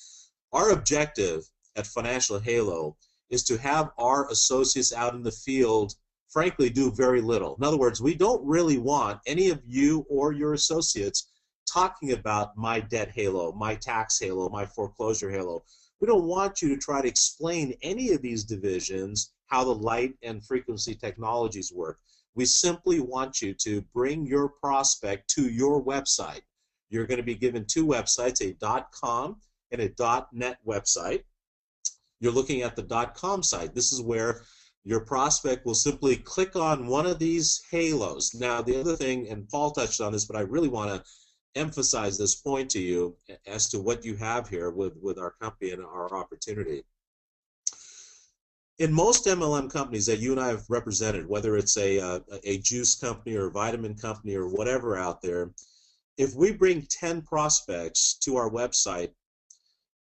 Our objective at Financial Halo is to have our associates out in the field, frankly, do very little. In other words, we don't really want any of you or your associates talking about my debt halo, my tax halo, my foreclosure halo. We don't want you to try to explain any of these divisions, how the light and frequency technologies work. We simply want you to bring your prospect to your website. You're going to be given two websites, a .com and a .net website. You're looking at the .com site. This is where your prospect will simply click on one of these halos. Now, the other thing, and Paul touched on this, but I really want to emphasize this point to you as to what you have here with our company and our opportunity. In most MLM companies that you and I have represented, whether it's a juice company or a vitamin company or whatever out there, if we bring 10 prospects to our website,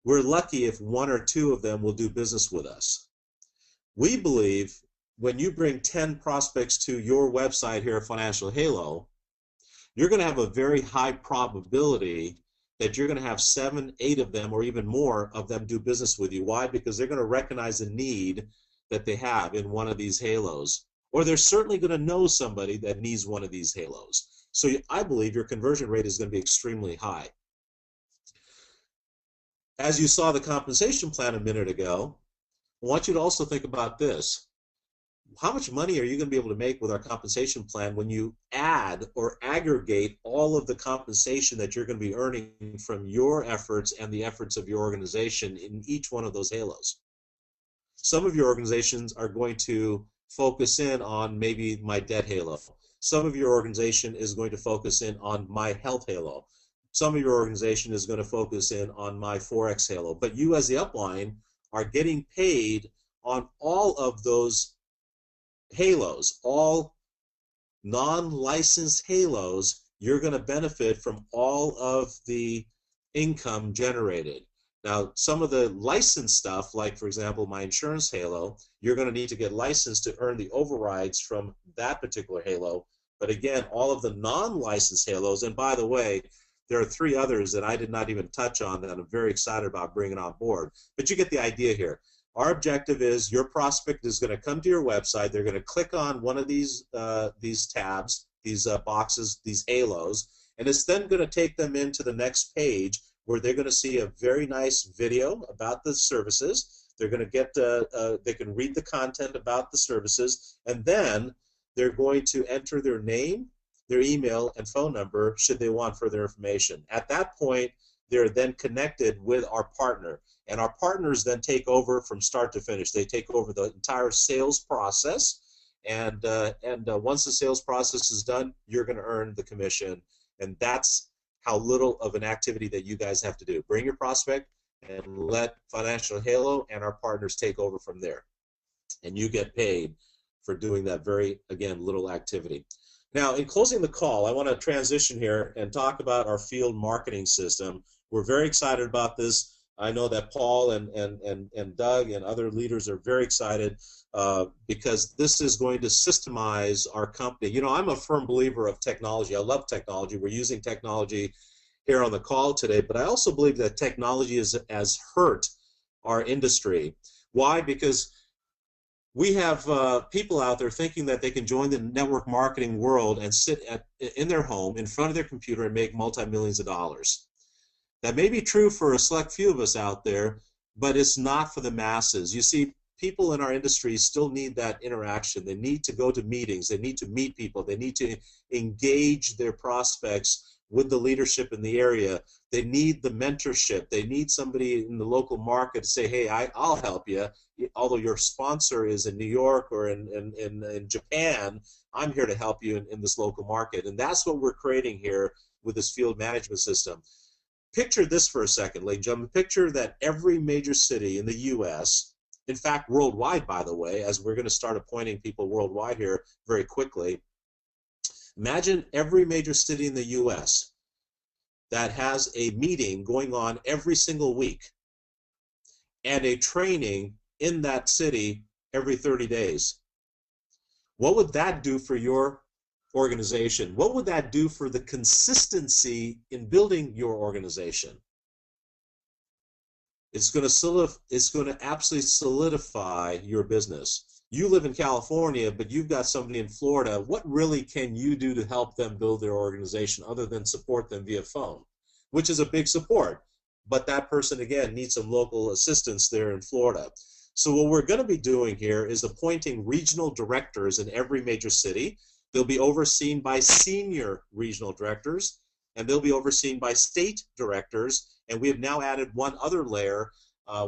we're lucky if one or two of them will do business with us. We believe when you bring 10 prospects to your website here at Financial Halo, you're going to have a very high probability that you're going to have 7, 8 of them or even more of them do business with you. Why? Because they're going to recognize the need that they have in one of these halos. Or they're certainly going to know somebody that needs one of these halos. So I believe your conversion rate is going to be extremely high. As you saw the compensation plan a minute ago, I want you to also think about this. How much money are you going to be able to make with our compensation plan when you add or aggregate all of the compensation that you're going to be earning from your efforts and the efforts of your organization in each one of those halos? Some of your organizations are going to focus in on maybe my debt halo. Some of your organization is going to focus in on my health halo. Some of your organization is going to focus in on my Forex halo. But you as the upline are getting paid on all of those halos, all non-licensed halos. You're going to benefit from all of the income generated. Now, some of the licensed stuff, like, for example, my insurance halo, you're going to need to get licensed to earn the overrides from that particular halo. But again, all of the non-licensed halos, and by the way, there are 3 others that I did not even touch on that I'm very excited about bringing on board. But you get the idea here. Our objective is your prospect is going to come to your website. They're going to click on one of these tabs, these boxes, these halos, and it's then going to take them into the next page where they're going to see a very nice video about the services. They're going to get, they can read the content about the services, and then they're going to enter their name, their email, and phone number should they want further information. At that point, they're then connected with our partner. And our partners then take over from start to finish. They take over the entire sales process, and once the sales process is done, you're going to earn the commission. And that's how little of an activity that you guys have to do. Bring your prospect and let Financial Halo and our partners take over from there. And you get paid for doing that very, again, little activity. Now, in closing the call, I want to transition here and talk about our field marketing system. We're very excited about this. I know that Paul and Doug and other leaders are very excited because this is going to systemize our company. You know, I'm a firm believer of technology. I love technology. We're using technology here on the call today, but I also believe that technology has hurt our industry. Why? Because we have people out there thinking that they can join the network marketing world and sit in their home in front of their computer and make multi-millions of dollars. That may be true for a select few of us out there, but it's not for the masses. You see, people in our industry still need that interaction. They need to go to meetings. They need to meet people. They need to engage their prospects with the leadership in the area. They need the mentorship. They need somebody in the local market to say, hey, I'll help you. Although your sponsor is in New York or in Japan, I'm here to help you in this local market. And that's what we're creating here with this field management system. Picture this for a second, ladies and gentlemen. Picture that every major city in the U.S., in fact, worldwide, by the way, as we're going to start appointing people worldwide here very quickly. Imagine every major city in the U.S. that has a meeting going on every single week. and a training in that city every 30 days. What would that do for your organization? What would that do for the consistency in building your organization? It's going to absolutely solidify your business. You live in California, but you've got somebody in Florida. What really can you do to help them build their organization other than support them via phone, which is a big support? But that person, again, needs some local assistance there in Florida. So what we're going to be doing here is appointing regional directors in every major city. They'll be overseen by senior regional directors, and they'll be overseen by state directors. And we have now added one other layer,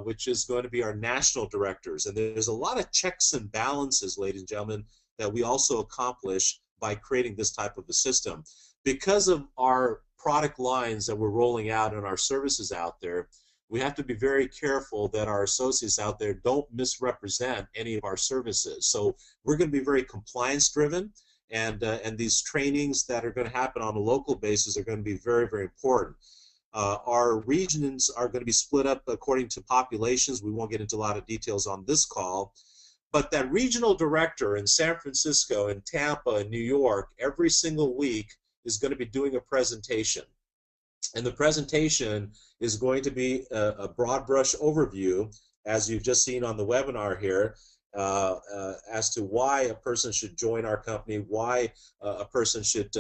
which is going to be our national directors. And there's a lot of checks and balances, ladies and gentlemen, that we also accomplish by creating this type of a system. Because of our product lines that we're rolling out and our services out there, we have to be very careful that our associates out there don't misrepresent any of our services. So we're going to be very compliance driven, and these trainings that are going to happen on a local basis are going to be very, very important. Our regions are going to be split up according to populations. We won't get into a lot of details on this call, but that regional director in San Francisco, in Tampa, in New York, every single week is going to be doing a presentation. And the presentation is going to be a broad brush overview, as you've just seen on the webinar here, as to why a person should join our company, why a person should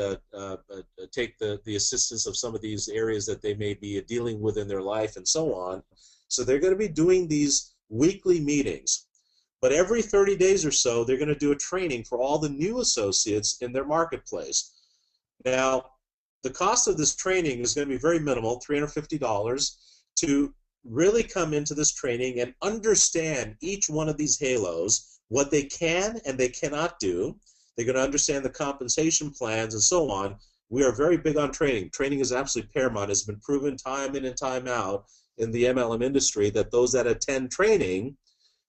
take the assistance of some of these areas that they may be dealing with in their life, and so on. So they're going to be doing these weekly meetings. But every 30 days or so, they're going to do a training for all the new associates in their marketplace. Now, the cost of this training is going to be very minimal, $350, to really come into this training and understand each one of these halos, what they can and they cannot do. They're going to understand the compensation plans and so on. We are very big on training. Training is absolutely paramount. It's been proven time in and time out in the MLM industry that those that attend training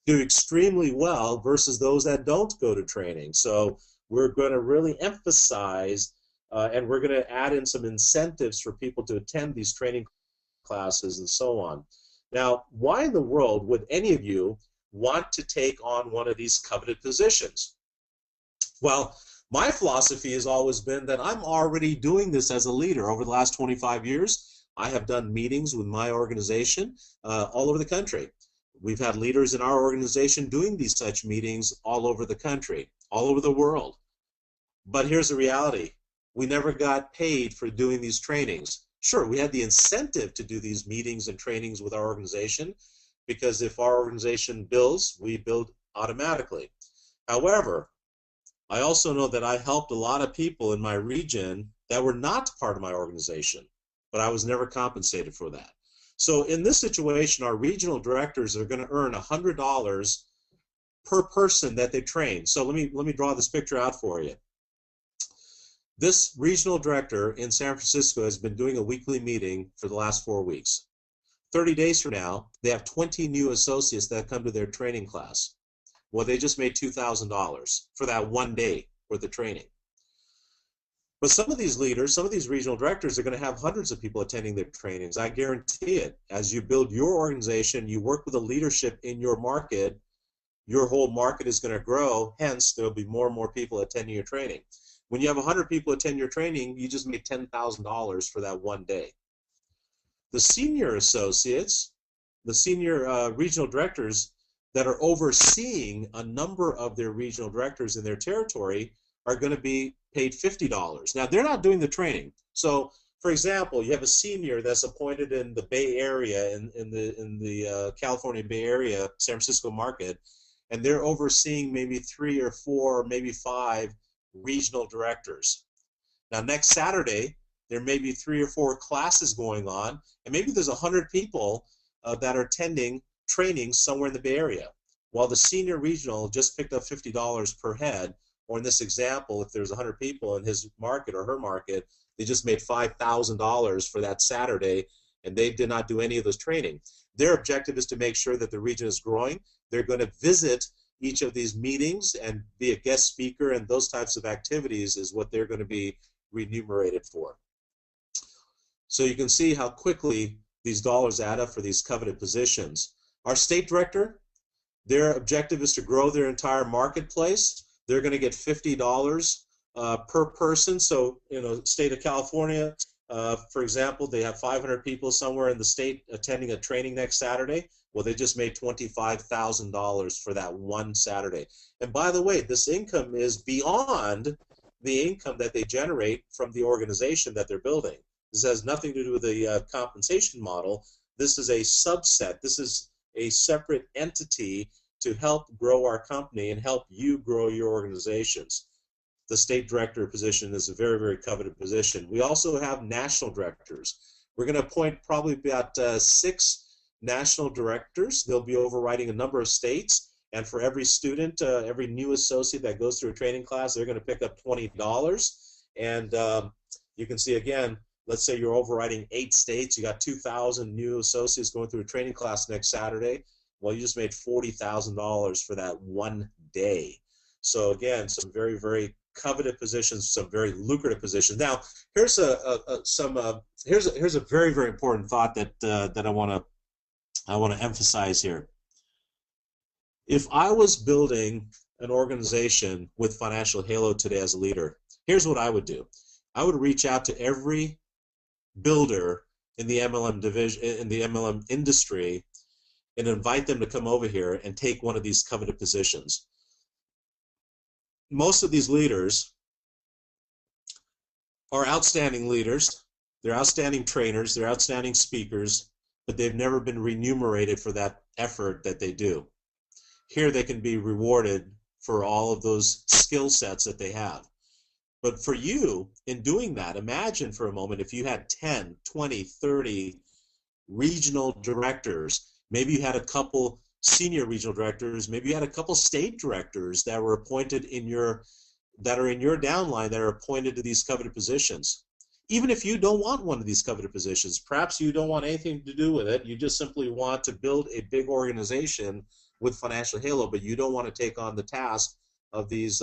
do extremely well versus those that don't go to training. So we're going to really emphasize and we're going to add in some incentives for people to attend these training classes and so on. Now, why in the world would any of you want to take on one of these coveted positions? Well, my philosophy has always been that I'm already doing this as a leader. Over the last 25 years, I have done meetings with my organization all over the country. We've had leaders in our organization doing these such meetings all over the country, all over the world. But here's the reality. We never got paid for doing these trainings. Sure, we had the incentive to do these meetings and trainings with our organization, because if our organization builds, we build automatically. However, I also know that I helped a lot of people in my region that were not part of my organization, but I was never compensated for that. So in this situation, our regional directors are going to earn $100 per person that they train. So let me draw this picture out for you. This regional director in San Francisco has been doing a weekly meeting for the last 4 weeks. 30 days from now, they have 20 new associates that come to their training class. Well, they just made $2,000 for that one day worth of training. But some of these leaders, some of these regional directors are going to have hundreds of people attending their trainings. I guarantee it. As you build your organization, you work with the leadership in your market, your whole market is going to grow. Hence, there will be more and more people attending your training. When you have 100 people attend your training, you just made $10,000 for that one day. The senior associates, the senior regional directors that are overseeing a number of their regional directors in their territory are going to be paid $50. Now, they're not doing the training. So, for example, you have a senior that's appointed in the Bay Area, in the California Bay Area, San Francisco market, and they're overseeing maybe 3 or 4, maybe 5 regional directors. Now, next Saturday, there may be 3 or 4 classes going on, and maybe there's 100 people that are attending training somewhere in the Bay Area, while the senior regional just picked up $50 per head, or in this example, if there's 100 people in his market or her market, they just made $5,000 for that Saturday, and they did not do any of this training. Their objective is to make sure that the region is growing. They're going to visit each of these meetings and be a guest speaker, and those types of activities is what they're going to be remunerated for. So you can see how quickly these dollars add up for these coveted positions. Our state director, their objective is to grow their entire marketplace. They're going to get $50 per person. So, state of California, for example, they have 500 people somewhere in the state attending a training next Saturday. Well, they just made $25,000 for that one Saturday. And by the way, this income is beyond the income that they generate from the organization that they're building. This has nothing to do with the compensation model. This is a subset. This is a separate entity to help grow our company and help you grow your organizations. The state director position is a very, very coveted position. We also have national directors. We're going to appoint probably about 6 national directors. They'll be overriding a number of states. And for every student, every new associate that goes through a training class, they're going to pick up $20. And you can see again, let's say you're overriding 8 states. You got 2,000 new associates going through a training class next Saturday. Well, you just made $40,000 for that one day. So again, some very, very coveted positions, some very lucrative positions. Now, here's here's a very, very important thought that I want to emphasize here. If I was building an organization with Financial Halo today as a leader, here's what I would do. I would reach out to every builder in the MLM division, in the MLM industry, and invite them to come over here and take one of these coveted positions. Most of these leaders are outstanding leaders. They're outstanding trainers. They're outstanding speakers, but they've never been remunerated for that effort that they do. Here they can be rewarded for all of those skill sets that they have. But for you, in doing that, imagine for a moment if you had 10, 20, 30 regional directors. Maybe you had a couple senior regional directors. Maybe you had a couple state directors that were appointed that are in your downline that are appointed to these coveted positions. Even if you don't want one of these coveted positions, perhaps you don't want anything to do with it. You just simply want to build a big organization with Financial Halo, but you don't want to take on the task of these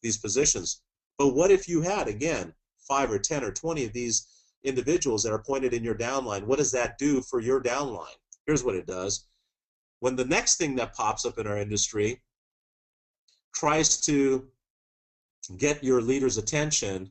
positions. But what if you had, again, 5 or 10 or 20 of these individuals that are appointed in your downline? What does that do for your downline? Here's what it does. When the next thing that pops up in our industry tries to get your leader's attention,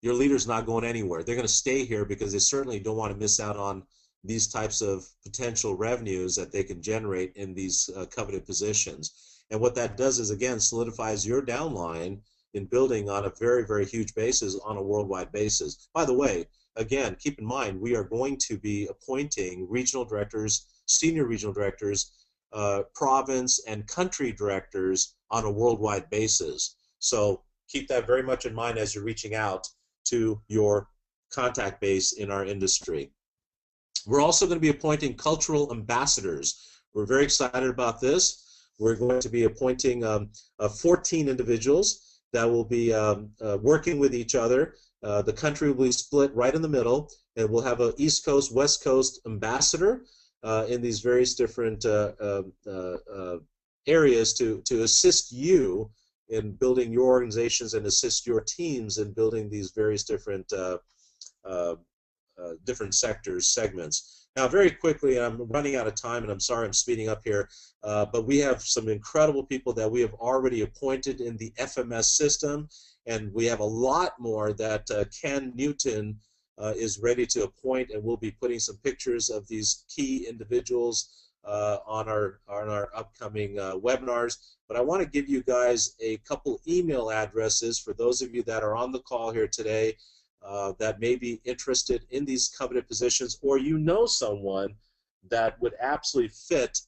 your leader's not going anywhere. They're going to stay here because they certainly don't want to miss out on these types of potential revenues that they can generate in these coveted positions. And what that does is, again, solidifies your downline in building on a very, very huge basis on a worldwide basis. By the way, again, keep in mind, we are going to be appointing regional directors, senior regional directors, province and country directors on a worldwide basis. So keep that very much in mind as you're reaching out to your contact base in our industry. We're also going to be appointing cultural ambassadors. We're very excited about this. We're going to be appointing 14 individuals that will be working with each other. The country will be split right in the middle, and we'll have an East Coast, West Coast ambassador in these various different areas to assist you in building your organizations and assist your teams in building these various different different sectors, segments. Now, very quickly, I'm running out of time, and I'm sorry I'm speeding up here, but we have some incredible people that we have already appointed in the FMS system, and we have a lot more that Ken Newton is ready to appoint, and we'll be putting some pictures of these key individuals on our upcoming webinars. But I want to give you guys a couple email addresses for those of you that are on the call here today that may be interested in these coveted positions, or you know someone that would absolutely fit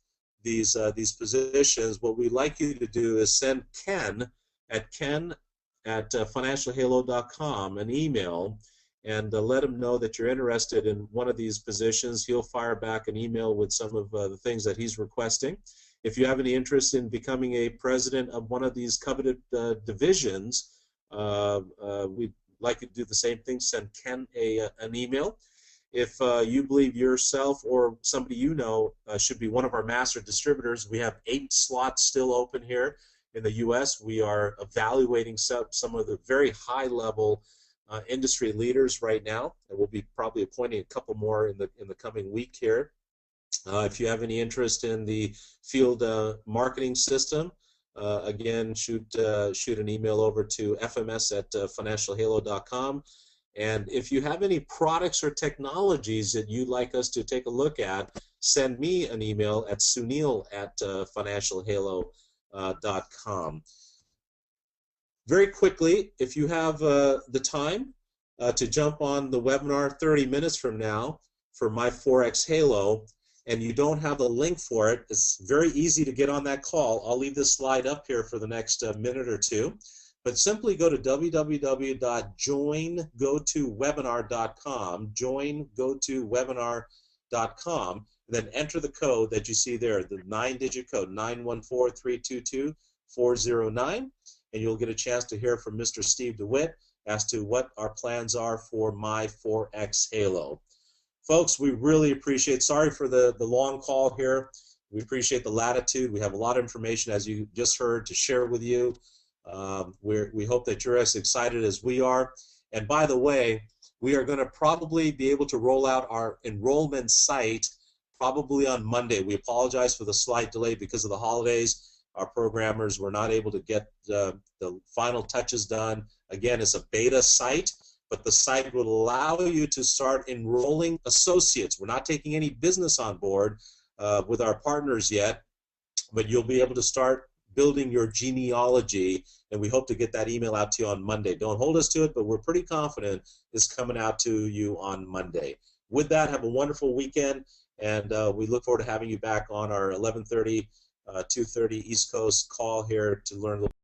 these positions. What we'd like you to do is send Ken at financialhalo.com an email and let him know that you're interested in one of these positions. He'll fire back an email with some of the things that he's requesting. If you have any interest in becoming a president of one of these coveted divisions, we'd like you to do the same thing. Send Ken an email. If you believe yourself or somebody you know should be one of our master distributors, we have 8 slots still open here in the U.S. We are evaluating some of the very high-level industry leaders right now, and we'll be probably appointing a couple more in the coming week here. If you have any interest in the field marketing system, again, shoot an email over to fms@financialhalo.com. And if you have any products or technologies that you'd like us to take a look at, send me an email at sunil@financialhalo.com. Very quickly, if you have the time to jump on the webinar 30 minutes from now for my Forex Halo, and you don't have the link for it, it's very easy to get on that call. I'll leave this slide up here for the next minute or two. But simply go to www.joingotowebinar.com, joingotowebinar.com, and then enter the code that you see there, the 9-digit code, 914-322-409, and you'll get a chance to hear from Mr. Steve DeWitt as to what our plans are for my Forex Halo. Folks, we really appreciate, sorry for the long call here. We appreciate the latitude. We have a lot of information, as you just heard, to share with you. We hope that you're as excited as we are. And by the way, we are going to probably be able to roll out our enrollment site probably on Monday. We apologize for the slight delay because of the holidays. Our programmers were not able to get the final touches done. Again, it's a beta site, but the site will allow you to start enrolling associates. We're not taking any business on board with our partners yet, but you'll be able to start building your genealogy, and we hope to get that email out to you on Monday. Don't hold us to it, but we're pretty confident it's coming out to you on Monday. With that, have a wonderful weekend, and we look forward to having you back on our 11:30, 2:30 East Coast call here to learn a little